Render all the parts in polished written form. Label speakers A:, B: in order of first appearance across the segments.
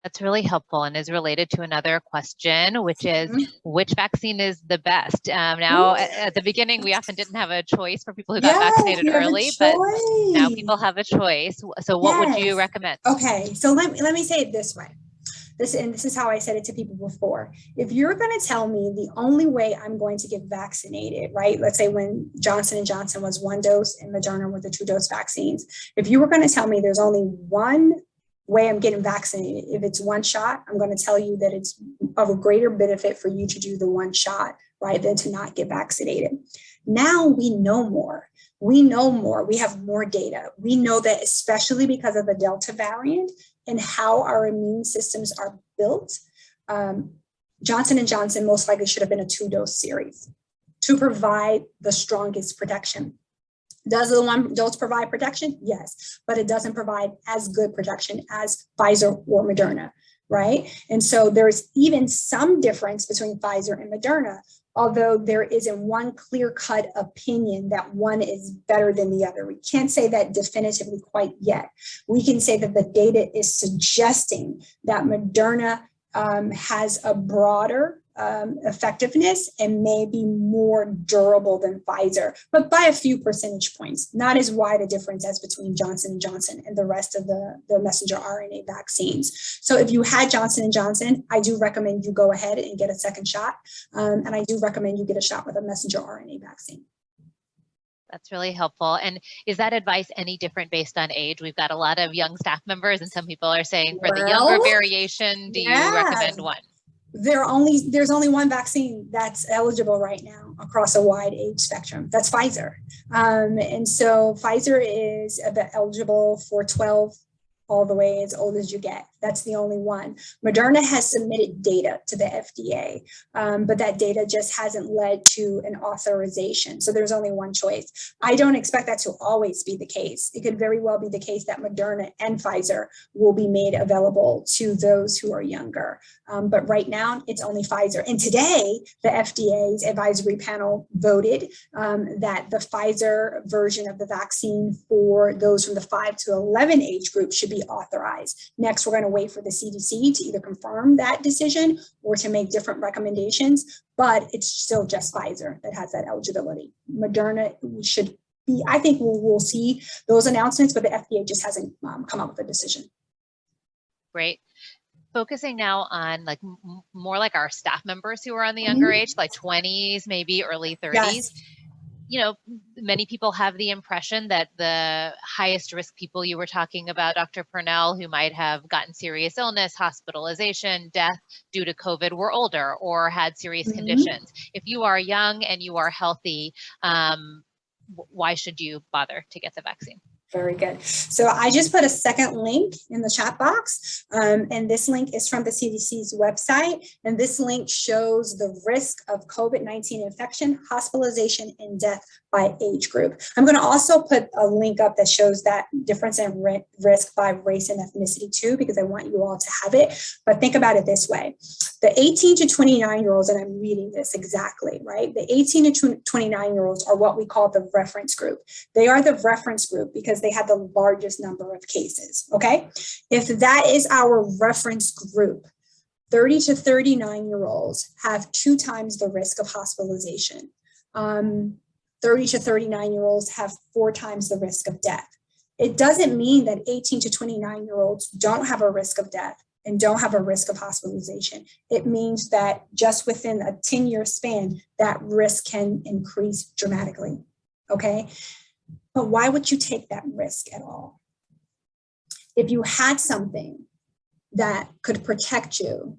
A: That's really helpful and is related to another question, which is which vaccine is the best? Now, at the beginning, we often didn't have a choice for people who got vaccinated early, but now people have a choice. So what would you recommend?
B: Okay, so let me say it this way. This is how I said it to people before. If you're going to tell me the only way I'm going to get vaccinated, right? Let's say when Johnson & Johnson was 1 dose and Moderna were the 2-dose vaccines. If you were going to tell me there's only one way I'm getting vaccinated, if it's one shot, I'm going to tell you that it's of a greater benefit for you to do the one shot, right, than to not get vaccinated. Now we know more. We know more. We have more data. We know that, especially because of the Delta variant and how our immune systems are built, Johnson & Johnson most likely should have been a 2-dose series to provide the strongest protection. Does the 1 dose provide protection? Yes, but it doesn't provide as good protection as Pfizer or Moderna, right? And so there's even some difference between Pfizer and Moderna, although there isn't one clear-cut opinion that one is better than the other. We can't say that definitively quite yet. We can say that the data is suggesting that Moderna has a broader effectiveness and may be more durable than Pfizer, but by a few percentage points, not as wide a difference as between Johnson & Johnson and the rest of the messenger RNA vaccines. So if you had Johnson & Johnson, I do recommend you go ahead and get a second shot. And I do recommend you get a shot with a messenger RNA vaccine.
A: That's really helpful. And is that advice any different based on age? We've got a lot of young staff members, and some people are saying for the younger variation, do you recommend one?
B: There's only one vaccine that's eligible right now across a wide age spectrum. That's Pfizer. And so Pfizer is eligible for 12 all the way as old as you get. That's the only one. Moderna has submitted data to the FDA, but that data just hasn't led to an authorization. So there's only one choice. I don't expect that to always be the case. It could very well be the case that Moderna and Pfizer will be made available to those who are younger. But right now, it's only Pfizer. And today, the FDA's advisory panel voted that the Pfizer version of the vaccine for those from the 5 to 11 age group should be authorized. Next, we're going to wait for the CDC to either confirm that decision or to make different recommendations, but it's still just Pfizer that has that eligibility. Moderna should be, I think we'll see those announcements, but the FDA just hasn't come up with a decision.
A: Great. Focusing now on more like our staff members who are on the younger age, like 20s, maybe early 30s.
B: Yes.
A: You know, many people have the impression that the highest risk people you were talking about, Dr. Purnell, who might have gotten serious illness, hospitalization, death due to COVID, were older or had serious conditions. If you are young and you are healthy, why should you bother to get the vaccine?
B: Very good. So I just put a second link in the chat box, and this link is from the CDC's website, and this link shows the risk of COVID-19 infection, hospitalization, and death by age group. I'm going to also put a link up that shows that difference in risk by race and ethnicity too, because I want you all to have it. But think about it this way. The 18 to 29-year-olds, and I'm reading this exactly, right? The 18 to 29-year-olds are what we call the reference group. They are the reference group because they have the largest number of cases, okay? If that is our reference group, 30 to 39-year-olds have 2 times the risk of hospitalization. 30 to 39-year-olds have 4 times the risk of death. It doesn't mean that 18 to 29-year-olds don't have a risk of death and don't have a risk of hospitalization. It means that just within a 10-year span, that risk can increase dramatically, okay? But why would you take that risk at all? If you had something that could protect you,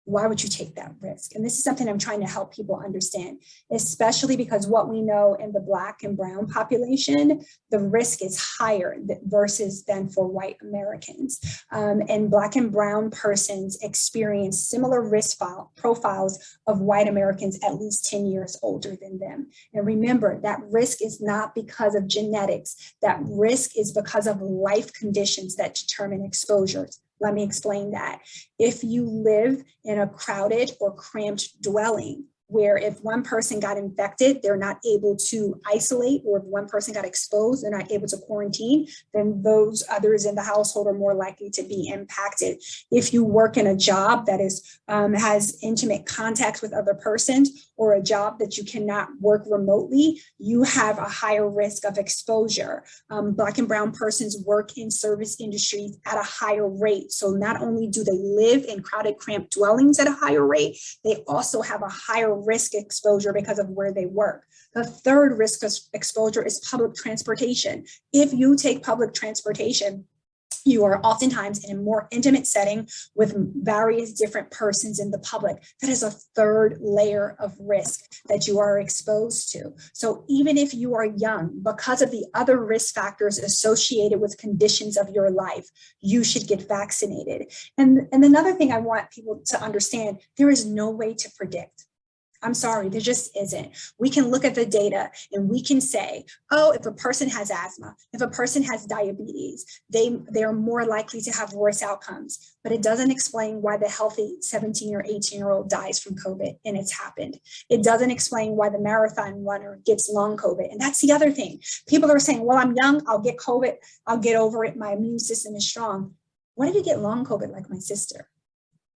B: why would you take that risk? And this is something I'm trying to help people understand, especially because what we know in the Black and Brown population, the risk is higher versus than for white Americans. And Black and Brown persons experience similar risk profiles of white Americans at least 10 years older than them. And remember, that risk is not because of genetics. That risk is because of life conditions that determine exposures. Let me explain that. If you live in a crowded or cramped dwelling, where if one person got infected, they're not able to isolate, or if one person got exposed, they're not able to quarantine, then those others in the household are more likely to be impacted. If you work in a job that is has intimate contact with other persons, or a job that you cannot work remotely, you have a higher risk of exposure. Black and brown persons work in service industries at a higher rate. So not only do they live in crowded, cramped dwellings at a higher rate, they also have a higher risk exposure because of where they work. The third risk of exposure is public transportation. If you take public transportation, you are oftentimes in a more intimate setting with various different persons in the public. That is a third layer of risk that you are exposed to. So even if you are young, because of the other risk factors associated with conditions of your life, you should get vaccinated. And another thing I want people to understand, there is no way to predict. I'm sorry, there just isn't. We can look at the data and we can say, oh, if a person has asthma, if a person has diabetes, they're more likely to have worse outcomes. But it doesn't explain why the healthy 17 or 18-year-old dies from COVID, and it's happened. It doesn't explain why the marathon runner gets long COVID. And that's the other thing. People are saying, well, I'm young, I'll get COVID, I'll get over it, my immune system is strong. What if you get long COVID like my sister?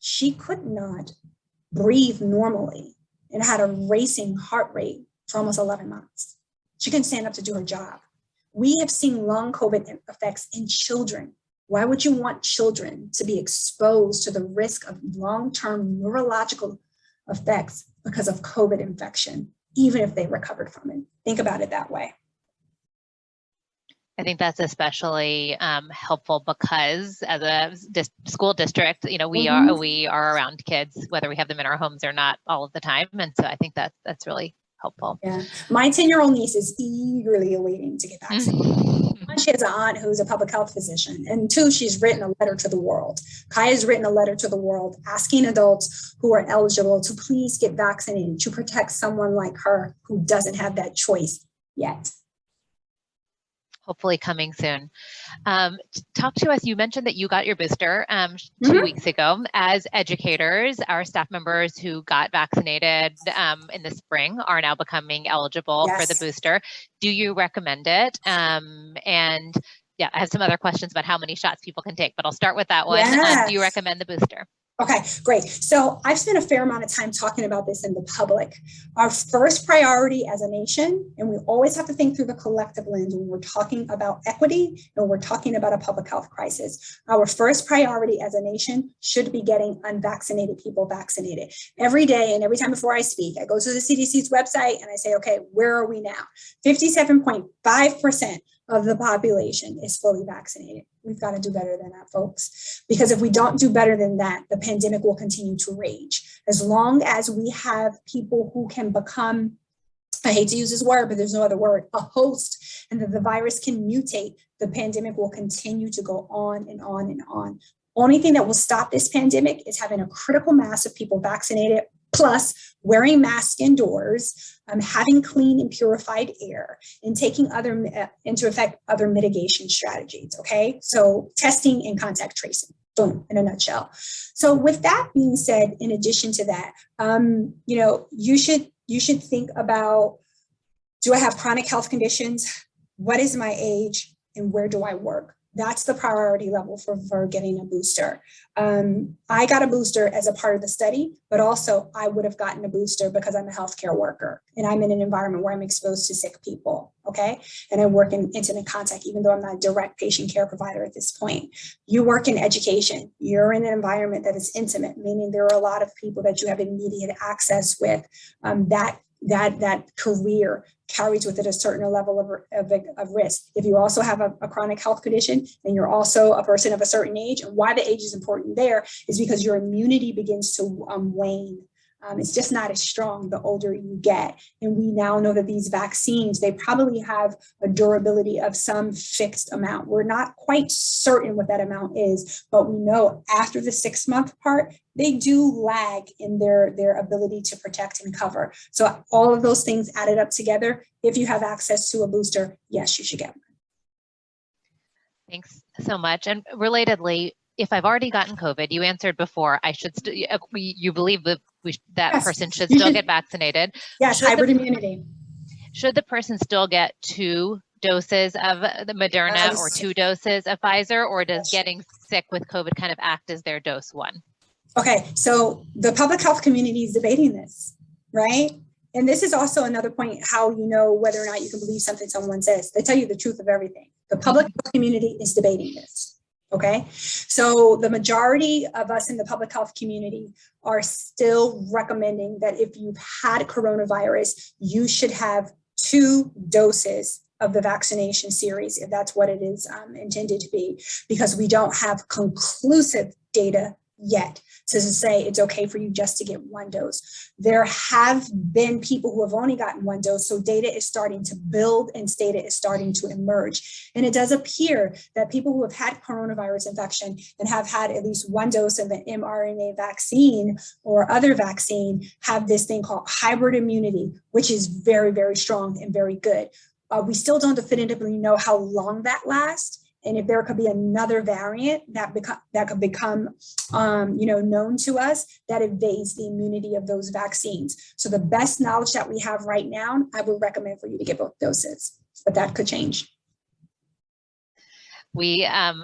B: She could not breathe normally and had a racing heart rate for almost 11 months. She couldn't stand up to do her job. We have seen long COVID effects in children. Why would you want children to be exposed to the risk of long-term neurological effects because of COVID infection, even if they recovered from it? Think about it that way.
A: I think that's especially helpful because as a school district, you know, we are around kids, whether we have them in our homes or not all of the time. And so I think that's really helpful.
B: Yeah. My 10-year-old niece is eagerly awaiting to get vaccinated. One, she has an aunt who's a public health physician. And two, she's written a letter to the world. Kaya's written a letter to the world asking adults who are eligible to please get vaccinated to protect someone like her who doesn't have that choice yet.
A: Hopefully coming soon. Talk to us, you mentioned that you got your booster 2 weeks ago. As educators, our staff members who got vaccinated in the spring are now becoming eligible for the booster. Do you recommend it? And yeah, I have some other questions about how many shots people can take, but I'll start with that one. Do you recommend the booster?
B: Okay, great. So I've spent a fair amount of time talking about this in the public. Our first priority as a nation, and we always have to think through the collective lens when we're talking about equity and we're talking about a public health crisis. Our first priority as a nation should be getting unvaccinated people vaccinated. Every day and every time before I speak, I go to the CDC's website and I say, okay, where are we now? 57.5% of the population is fully vaccinated. We've got to do better than that, folks, because if we don't do better than that, the pandemic will continue to rage. As long as we have people who can become, I hate to use this word, but there's no other word, a host, and that the virus can mutate, the pandemic will continue to go on and on and on. Only thing that will stop this pandemic is having a critical mass of people vaccinated, plus wearing masks indoors, having clean and purified air, and taking into effect other mitigation strategies, okay? So testing and contact tracing, boom, in a nutshell. So with that being said, in addition to that, you should think about, do I have chronic health conditions? What is my age? And where do I work? That's the priority level for getting a booster. I got a booster as a part of the study, but also I would have gotten a booster because I'm a healthcare worker and I'm in an environment where I'm exposed to sick people, okay? And I work in intimate contact, even though I'm not a direct patient care provider at this point. You work in education. You're in an environment that is intimate, meaning there are a lot of people that you have immediate access with. That career carries with it a certain level of risk. If you also have a chronic health condition and you're also a person of a certain age, and why the age is important there is because your immunity begins to wane. It's just not as strong the older you get. And we now know that these vaccines, they probably have a durability of some fixed amount. We're not quite certain what that amount is, but we know after the 6-month part, they do lag in their ability to protect and cover. So all of those things added up together, if you have access to a booster, yes, you should get one.
A: Thanks so much. And relatedly, if I've already gotten COVID, you answered before, I should you believe that that
B: Yes,
A: person should
B: you
A: still
B: should.
A: get vaccinated.
B: Yes, hybrid immunity.
A: Should the person still get 2 doses of the Moderna or 2 doses of Pfizer, or does getting sick with COVID kind of act as their dose 1?
B: Okay, so the public health community is debating this, right? And this is also another point, how you know whether or not you can believe something someone says. They tell you the truth of everything. The public health community is debating this, okay? So the majority of us in the public health community are still recommending that if you've had coronavirus, you should have 2 doses of the vaccination series, if that's what it is intended to be, because we don't have conclusive data yet to say it's okay for you just to get 1 dose. There have been people who have only gotten 1 dose, so data is starting to build and data is starting to emerge. And it does appear that people who have had coronavirus infection and have had at least 1 dose of an mRNA vaccine or other vaccine have this thing called hybrid immunity, which is very, very strong and very good. We still don't definitively know how long that lasts, and if there could be another variant that could become known to us that evades the immunity of those vaccines. So the best knowledge that we have right now, I would recommend for you to get both doses, but that could change.
A: We